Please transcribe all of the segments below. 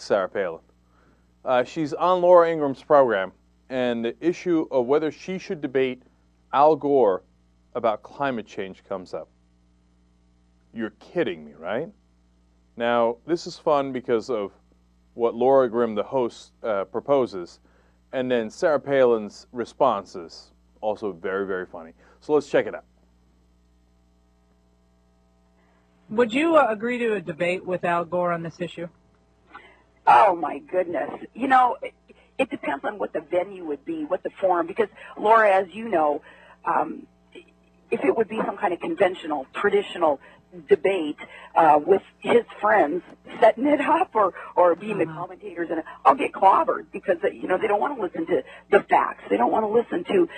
Sarah Palin. She's on Laura Ingram's program, and the issue of whether she should debate Al Gore about climate change comes up. You're kidding me, right? Now, this is fun because of what Laura Ingram, the host, proposes, and then Sarah Palin's response is also very, very funny. So let's check it out. Would you agree to a debate with Al Gore on this issue? Oh, my goodness. You know, it depends on what the venue would be, what the forum, because, Laura, as you know, if it would be some kind of conventional, traditional debate with his friends setting it up or being the commentators, and I'll get clobbered because, you know, they don't want to listen to the facts. They don't want to listen to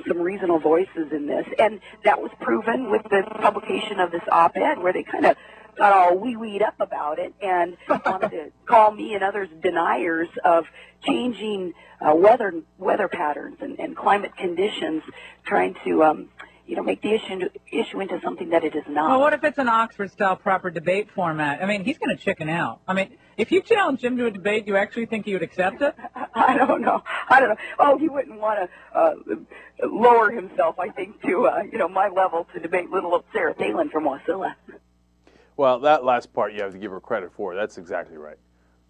some reasonable voices in this. And that was proven with the publication of this op-ed where they kind of got all wee-weed up about it and wanted to call me and others deniers of changing weather patterns and climate conditions, trying to make the issue into something that it is not. Well, what if it's an Oxford-style proper debate format? I mean, he's going to chicken out. I mean, if you challenge him to a debate, do you actually think he would accept it? I don't know. Oh, he wouldn't want to lower himself, I think, to my level to debate little Sarah Palin from Wasilla. Well, that last part you have to give her credit for. That's exactly right.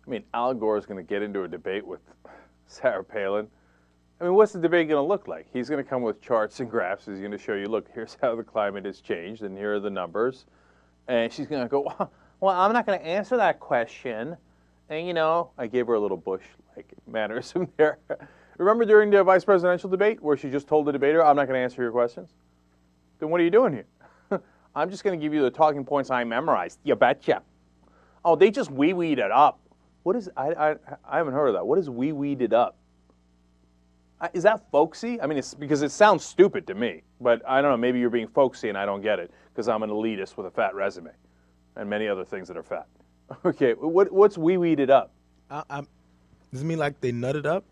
I mean, Al Gore is going to get into a debate with Sarah Palin. I mean, what's the debate going to look like? He's going to come with charts and graphs. He's going to show you, look, here's how the climate has changed, and here are the numbers. And she's going to go, well, I'm not going to answer that question. And, I gave her a little Bush-like mannerism there. Remember during the vice presidential debate where she just told the debater, I'm not going to answer your questions? Then what are you doing here? I'm just going to give you the talking points I memorized. You betcha. Oh, they just wee-weed it up. What is, I haven't heard of that. What is wee-weed it up? Is that folksy? I mean, it's because it sounds stupid to me, but I don't know, maybe you're being folksy and I don't get it because I'm an elitist with a fat resume and many other things that are fat. Okay, what's wee-weed it up? Does it mean like they nutted up?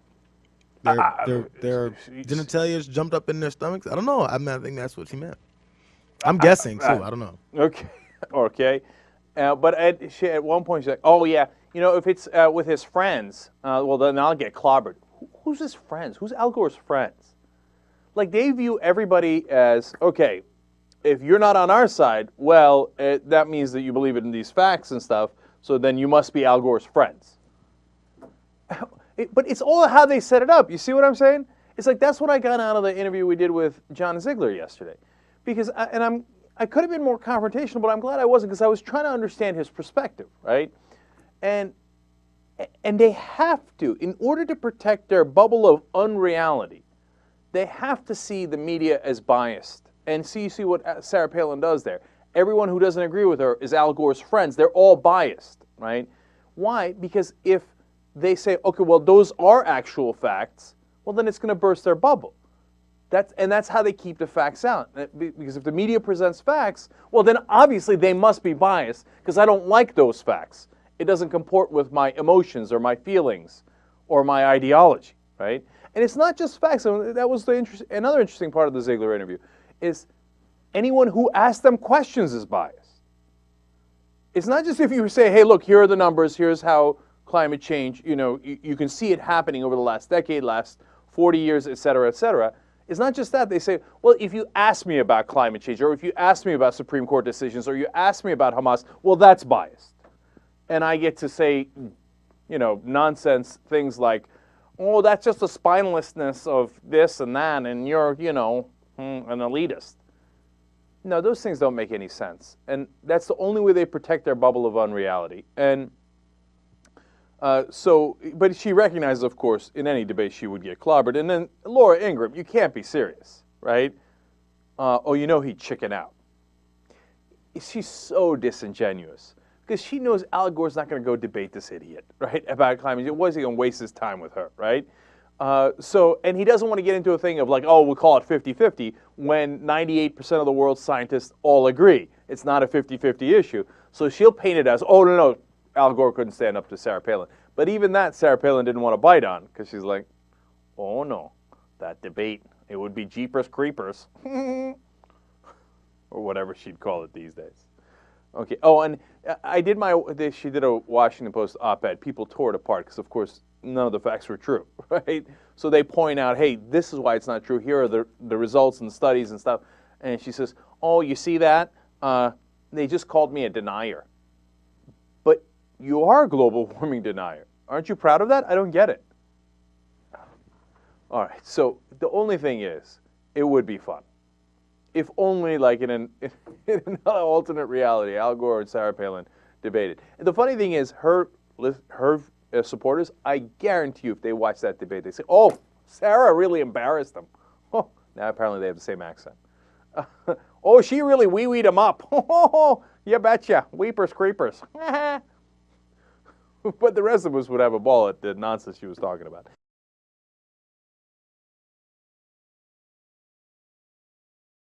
Their genitalia jumped up in their stomachs? I don't know. I think that's what she meant. I'm guessing, too. I don't know. Okay. But at one point, she's like, oh, yeah, if it's with his friends, well, then I'll get clobbered. Who's his friends? Who's Al Gore's friends? Like, they view everybody as, okay, if you're not on our side, well, that means that you believe in these facts and stuff, so then you must be Al Gore's friends. But it's all how they set it up. You see what I'm saying? It's like that's what I got out of the interview we did with John Ziegler yesterday. Because, I could have been more confrontational, but I'm glad I wasn't because I was trying to understand his perspective, right? And they have to, in order to protect their bubble of unreality, they have to see the media as biased. And you see what Sarah Palin does there. Everyone who doesn't agree with her is Al Gore's friends. They're all biased, right? Why? Because if they say, okay, well, those are actual facts, well, then it's going to burst their bubble. That's how they keep the facts out. Because if the media presents facts, well, then obviously they must be biased because I don't like those facts. It doesn't comport with my emotions or my feelings or my ideology, right? And it's not just facts. That was another interesting part of the Ziegler interview is anyone who asks them questions is biased. It's not just if you say, hey, look, here are the numbers, here's how climate change, you can see it happening over the last decade, last 40 years, et cetera, et cetera. It's not just that. They say, well, if you ask me about climate change or if you ask me about Supreme Court decisions or you ask me about Hamas, well, that's biased. And I get to say, nonsense things like, oh, that's just the spinelessness of this and that, and you're, an elitist. No, those things don't make any sense. And that's the only way they protect their bubble of unreality. And but she recognizes, of course, in any debate she would get clobbered. And then Laura Ingram, you can't be serious, right? He'd chicken out. She's so disingenuous because she knows Al Gore's not going to go debate this idiot, right, about climate change. Why is he going to waste his time with her, right? And he doesn't want to get into a thing of like, oh, we'll call it 50-50 when 98% of the world's scientists all agree. It's not a 50-50 issue. So she'll paint it as, oh, no, Al Gore couldn't stand up to Sarah Palin. But even that, Sarah Palin didn't want to bite on because she's like, oh, no, that debate, it would be Jeepers Creepers or whatever she'd call it these days. Okay. Oh, and I did she did a Washington Post op-ed. People tore it apart because, of course, none of the facts were true, right? So they point out, hey, this is why it's not true. Here are the results and studies and stuff. And she says, oh, you see that? They just called me a denier. But you are a global warming denier. Aren't you proud of that? I don't get it. All right. So the only thing is, it would be fun. If only, like in another alternate reality, Al Gore and Sarah Palin debated. And the funny thing is, her supporters, I guarantee you, if they watch that debate, they say, "Oh, Sarah really embarrassed them." Oh, now apparently they have the same accent. Oh, she really wee-weed them up. Oh, you betcha, weepers creepers. But the rest of us would have a ball at the nonsense she was talking about.